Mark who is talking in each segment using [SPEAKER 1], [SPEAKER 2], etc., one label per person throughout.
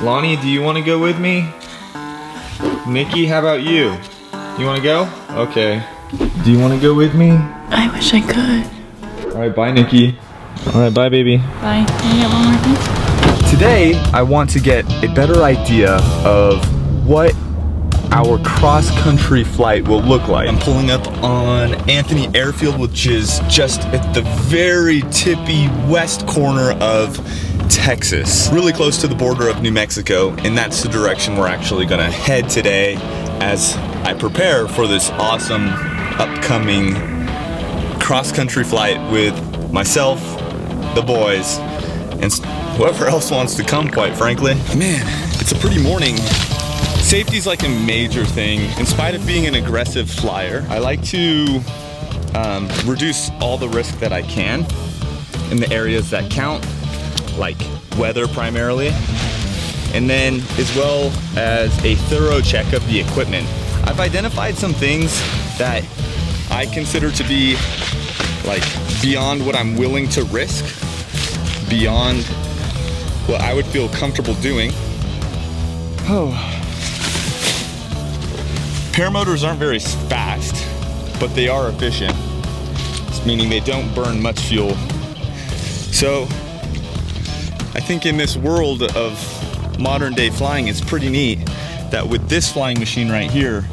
[SPEAKER 1] Lonnie, do you want to go with me? Nikki, how about you? You want to go? Okay. Do you want to go with me?
[SPEAKER 2] I wish I could.
[SPEAKER 1] Alright, bye Nikki. Alright, bye baby.
[SPEAKER 2] Bye. Can you get one more thing?
[SPEAKER 1] Today, I want to get a better idea of what our cross-country flight will look like. I'm pulling up on Anthony Airfield, which is just at the very tippy west corner of Texas, really close to the border of New Mexico, and that's the direction we're actually gonna head today as I prepare for this awesome upcoming cross-country flight with myself, the boys, and whoever else wants to come, quite frankly. Man, it's a pretty morning. Safety's like a major thing. In spite of being an aggressive flyer, I like to reduce all the risk that I can in the areas that count, like weather primarily, and then as well as a thorough check of the equipment. I've identified some things that I consider to be like beyond what I'm willing to risk, beyond what I would feel comfortable doing. Oh. Paramotors aren't very fast, but they are efficient, meaning they don't burn much fuel. So I think in this world of modern day flying, it's pretty neat that with this flying machine right here,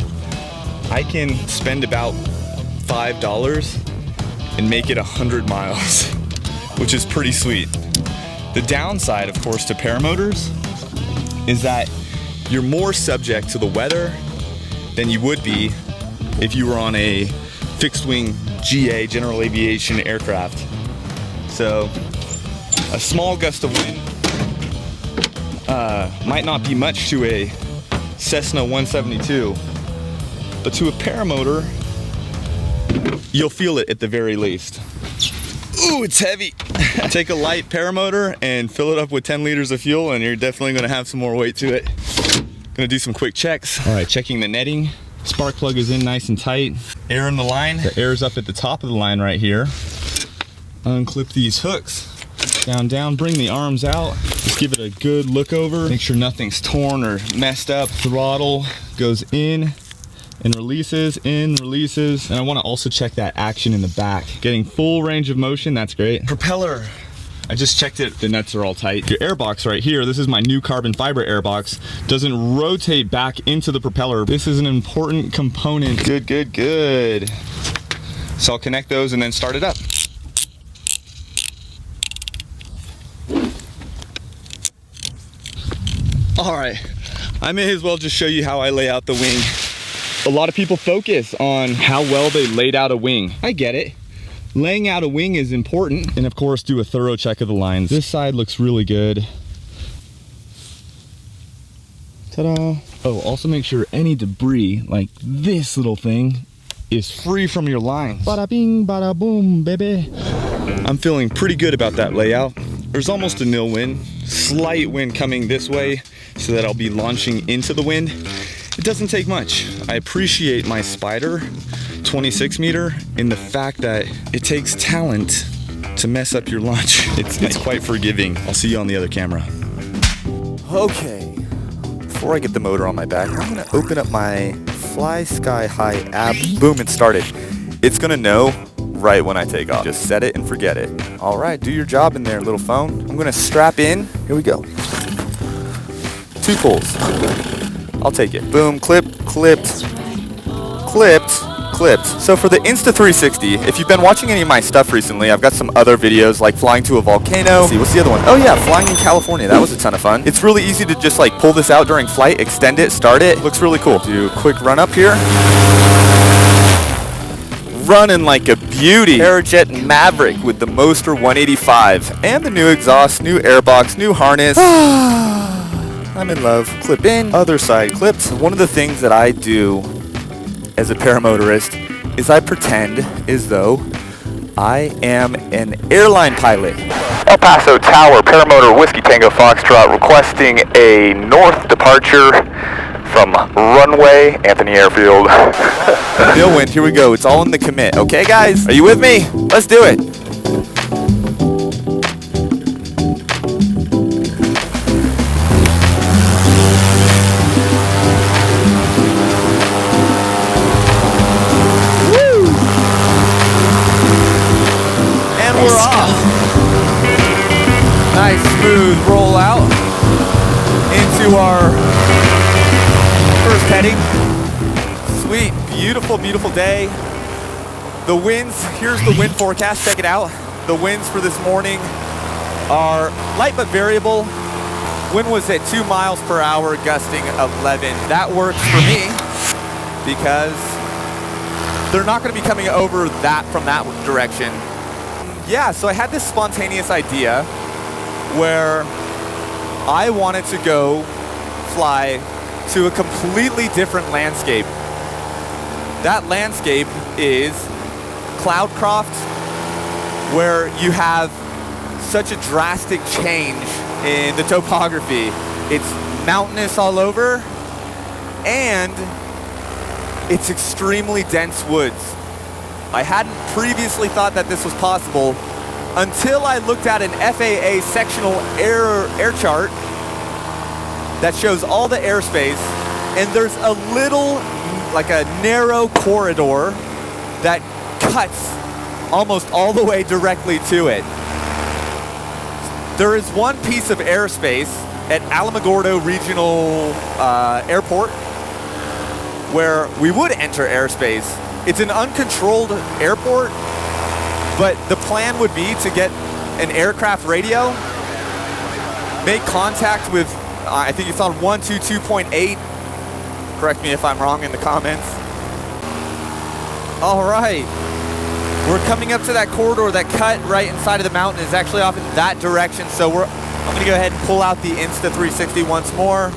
[SPEAKER 1] I can spend about $5 and make it 100 miles, which is pretty sweet. The downside, of course, to paramotors is that you're more subject to the weather than you would be if you were on a fixed wing GA, general aviation aircraft. So a small gust of wind might not be much to a Cessna 172, but to a paramotor, you'll feel it at the very least. Ooh, it's heavy. Take a light paramotor and fill it up with 10 liters of fuel and you're definitely gonna have some more weight to it. Gonna do some quick checks. All right, checking the netting. Spark plug is in nice and tight. Air in the line. The air is up at the top of the line right here. Unclip these hooks. Down, bring the arms out. Just give it a good look over. Make sure nothing's torn or messed up. Throttle goes in and releases, in, releases. And I wanna also check that action in the back. Getting full range of motion, that's great. Propeller. I just checked it, the nuts are all tight. Your airbox right here, this is my new carbon fiber airbox, doesn't rotate back into the propeller. This is an important component. Good. So I'll connect those and then start it up. All right, I may as well just show you how I lay out the wing. A lot of people focus on how well they laid out a wing. I get it. Laying out a wing is important, and of course do a thorough check of the lines. This side looks really good. Ta-da. Oh, also make sure any debris, like this little thing, is free from your lines. Bada bing, bada boom, baby. I'm feeling pretty good about that layout. There's almost a nil wind, slight wind coming this way, so that I'll be launching into the wind. It doesn't take much. I appreciate my Spider 26 meter in the fact that it takes talent to mess up your launch. It's quite forgiving. I'll see you on the other camera. Okay, before I get the motor on my back, I'm gonna open up my Fly Sky High app. Boom, it started. It's gonna know right when I take off. Just set it and forget it. All right, do your job in there, little phone. I'm gonna strap in. Here we go. 2 pulls. I'll take it. Boom, clipped. So for the Insta360, if you've been watching any of my stuff recently, I've got some other videos like flying to a volcano. Let's see, what's the other one? Oh yeah, flying in California. That was a ton of fun. It's really easy to just like pull this out during flight, extend it, start it. Looks really cool. Do a quick run up here. Running like a beauty. Aerojet Maverick with the Moster 185 and the new exhaust, new airbox, new harness. I'm in love. Clip in, other side clipped. One of the things that I do as a paramotorist is I pretend as though I am an airline pilot. El Paso Tower, Paramotor Whiskey Tango Foxtrot requesting a north departure from runway Anthony Airfield. No wind, here we go. It's all in the commit. Okay, guys? Are you with me? Let's do it. Nice smooth roll out into our first heading. Sweet, beautiful, beautiful day. The winds, here's the wind forecast, check it out. The winds for this morning are light but variable. Wind was at 2 miles per hour, gusting 11. That works for me because they're not going to be coming over that from that direction. Yeah, so I had this spontaneous idea where I wanted to go fly to a completely different landscape. That landscape is Cloudcroft, where you have such a drastic change in the topography. It's mountainous all over, and it's extremely dense woods. I hadn't previously thought that this was possible until I looked at an FAA sectional air chart that shows all the airspace, and there's a little, like a narrow corridor that cuts almost all the way directly to it. There is one piece of airspace at Alamogordo Regional Airport where we would enter airspace. It's an uncontrolled airport, but the plan would be to get an aircraft radio, make contact with, I think it's on 122.8. Correct me if I'm wrong in the comments. All right. We're coming up to that corridor. That cut right inside of the mountain is actually off in that direction. So I'm going to go ahead and pull out the Insta360 once more.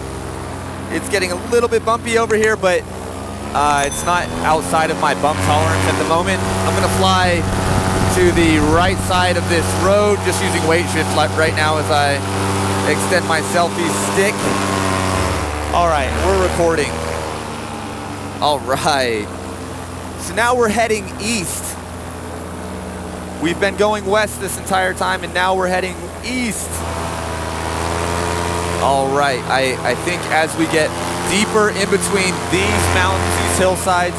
[SPEAKER 1] It's getting a little bit bumpy over here, but it's not outside of my bump tolerance at the moment. I'm going to fly to the right side of this road, just using weight shift right now as I extend my selfie stick. All right, we're recording. All right. So now we're heading east. We've been going west this entire time, and now we're heading east. All right, I think as we get deeper in between these mountains, these hillsides,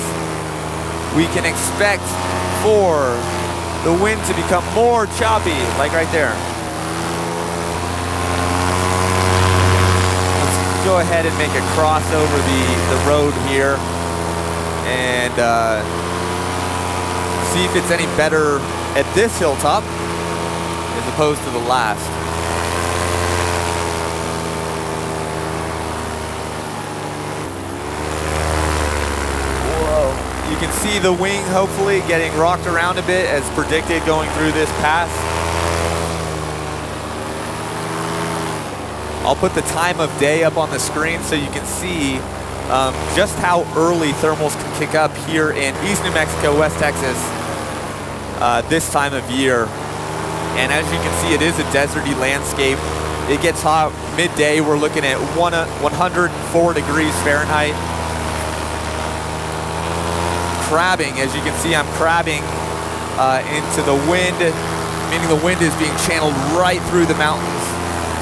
[SPEAKER 1] we can expect for the wind to become more choppy, like right there. Let's go ahead and make a cross over the road here and see if it's any better at this hilltop as opposed to the last. Whoa. You can see the wing hopefully getting rocked around a bit as predicted going through this pass. I'll put the time of day up on the screen so you can see just how early thermals can kick up here in East New Mexico, West Texas, this time of year. And as you can see, it is a deserty landscape. It gets hot midday. We're looking at 104 degrees Fahrenheit. Crabbing, as you can see, I'm crabbing into the wind, meaning the wind is being channeled right through the mountains.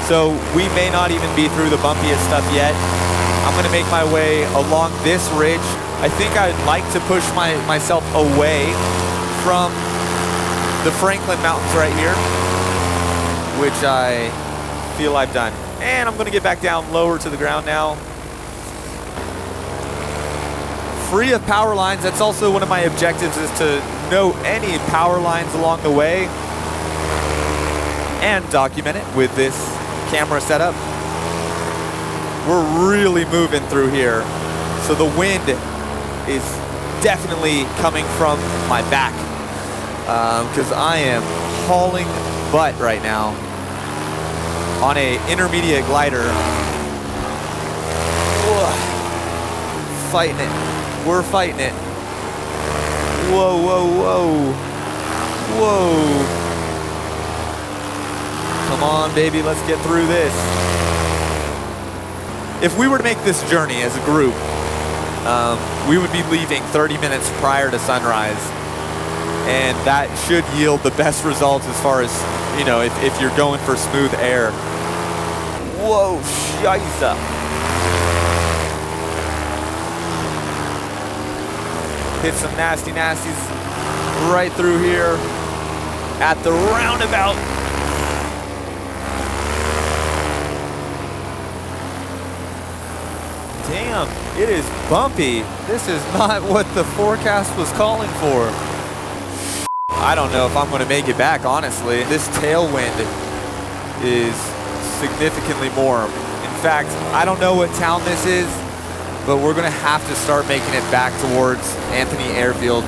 [SPEAKER 1] So we may not even be through the bumpiest stuff yet. I'm gonna make my way along this ridge. I think I'd like to push myself away from the Franklin Mountains right here, which I feel I've done. And I'm gonna get back down lower to the ground now. Free of power lines. That's also one of my objectives, is to know any power lines along the way and document it with this camera setup. We're really moving through here. So the wind is definitely coming from my back because I am hauling butt right now on a intermediate glider. Whoa. Fighting it. We're fighting it. Whoa, whoa, whoa. Whoa. Come on, baby, let's get through this. If we were to make this journey as a group, we would be leaving 30 minutes prior to sunrise. And that should yield the best results as far as, you know, if you're going for smooth air. Whoa, scheisse. Hit some nasty nasties right through here.
[SPEAKER 3] at the roundabout. Damn, it is bumpy. This is not what the forecast was calling for. I don't know if I'm going to make it back, honestly. This tailwind is significantly more. In fact, I don't know what town this is, but we're going to have to start making it back towards Anthony Airfield.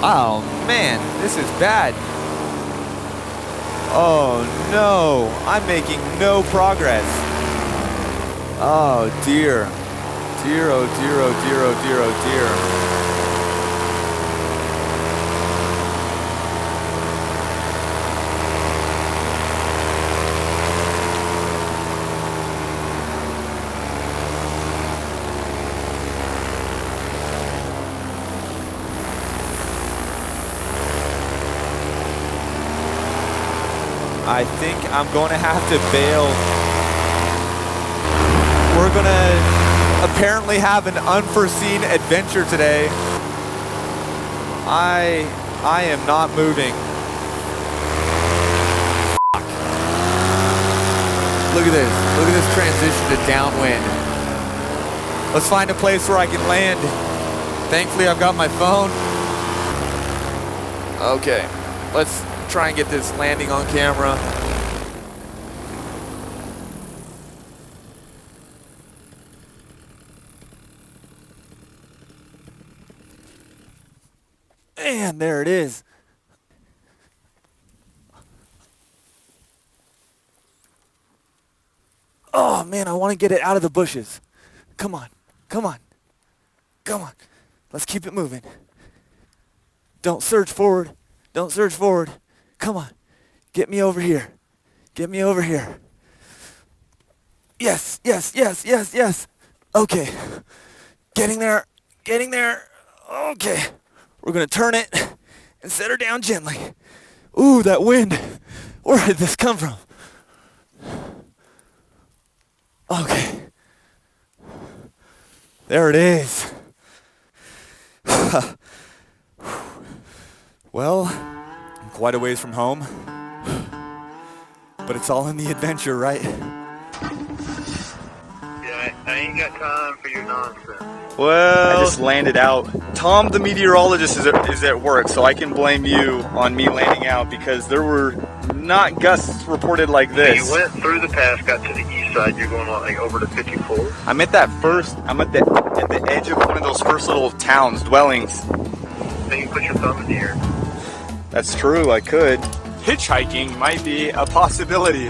[SPEAKER 3] Oh man, this is bad. Oh no, I'm making no progress. Oh dear. Dear, oh dear, oh dear, oh dear, oh dear. I think I'm going to have to bail. We're going to apparently have an unforeseen adventure today. I am not moving. Look at this. Look at this transition to downwind. Let's find a place where I can land. Thankfully, I've got my phone. Okay, let's try and get this landing on camera. And there it is. Oh man, I want to get it out of the bushes. Come on, come on, come on. Let's keep it moving. Don't surge forward. Don't surge forward. Come on, get me over here. Get me over here. Yes, yes, yes, yes, yes. Okay, getting there, getting there. Okay, we're gonna turn it and set her down gently. Ooh, that wind. Where did this come from? Okay, there it is. Well, I'm quite a ways from home, but it's all in the adventure, right?
[SPEAKER 4] Yeah, I ain't got time for your nonsense.
[SPEAKER 1] Well, I just landed out. Tom, the meteorologist, is at work, so I can blame you on me landing out because there were not gusts reported like this.
[SPEAKER 4] So you went through the pass, got to the east side. You're going like over to 54.
[SPEAKER 1] I'm at the edge of one of those first little towns, dwellings.
[SPEAKER 4] Then you put your thumb in the air.
[SPEAKER 1] That's true, I could. Hitchhiking might be a possibility.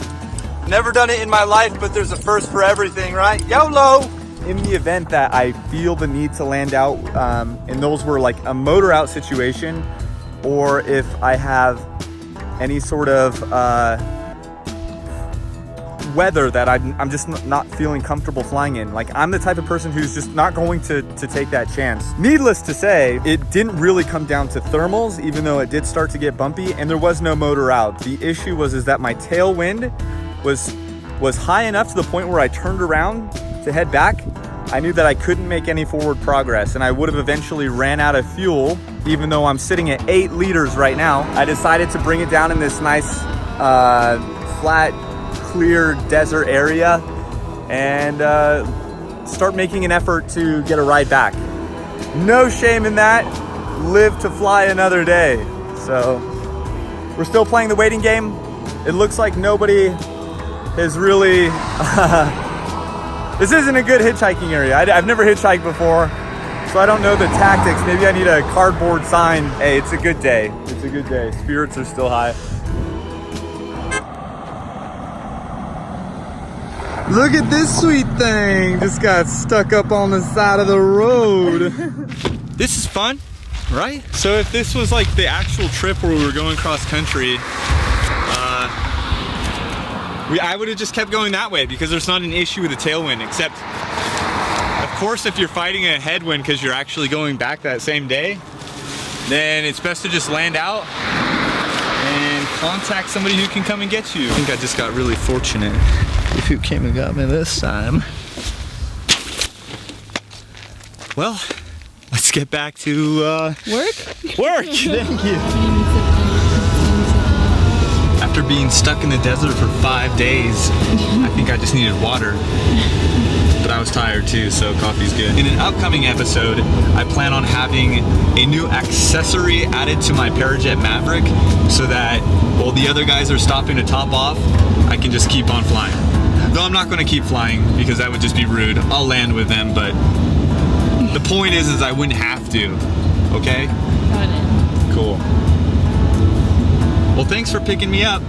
[SPEAKER 1] Never done it in my life, but there's a first for everything, right? YOLO! In the event that I feel the need to land out, and those were like a motor out situation, or if I have any sort of weather that I'm just not feeling comfortable flying in. Like, I'm the type of person who's just not going to take that chance. Needless to say, it didn't really come down to thermals, even though it did start to get bumpy, and there was no motor out. The issue was that my tailwind was high enough to the point where I turned around to head back. I knew that I couldn't make any forward progress, and I would have eventually ran out of fuel, even though I'm sitting at 8 liters right now. I decided to bring it down in this nice flat, clear desert area and start making an effort to get a ride back. No shame in that. Live to fly another day. So we're still playing the waiting game. It looks like nobody has really this isn't a good hitchhiking area. I've never hitchhiked before, so I don't know the tactics. Maybe I need a cardboard sign. Hey, it's a good day. It's a good day. Spirits are still high. Look at this sweet thing. Just got stuck up on the side of the road. This is fun, right? So if this was like the actual trip where we were going cross country, I would have just kept going that way because there's not an issue with the tailwind, except of course if you're fighting a headwind because you're actually going back that same day, then it's best to just land out and contact somebody who can come and get you. I think I just got really fortunate. If you came and got me this time. Well, let's get back to
[SPEAKER 2] Work?
[SPEAKER 1] work. Thank you. After being stuck in the desert for 5 days, I think I just needed water. But I was tired too, so coffee's good. In an upcoming episode, I plan on having a new accessory added to my Parajet Maverick so that while the other guys are stopping to top off, I can just keep on flying. Though I'm not gonna keep flying because that would just be rude. I'll land with them, but the point is I wouldn't have to, okay?
[SPEAKER 2] Got it.
[SPEAKER 1] Cool. Well, thanks for picking me up.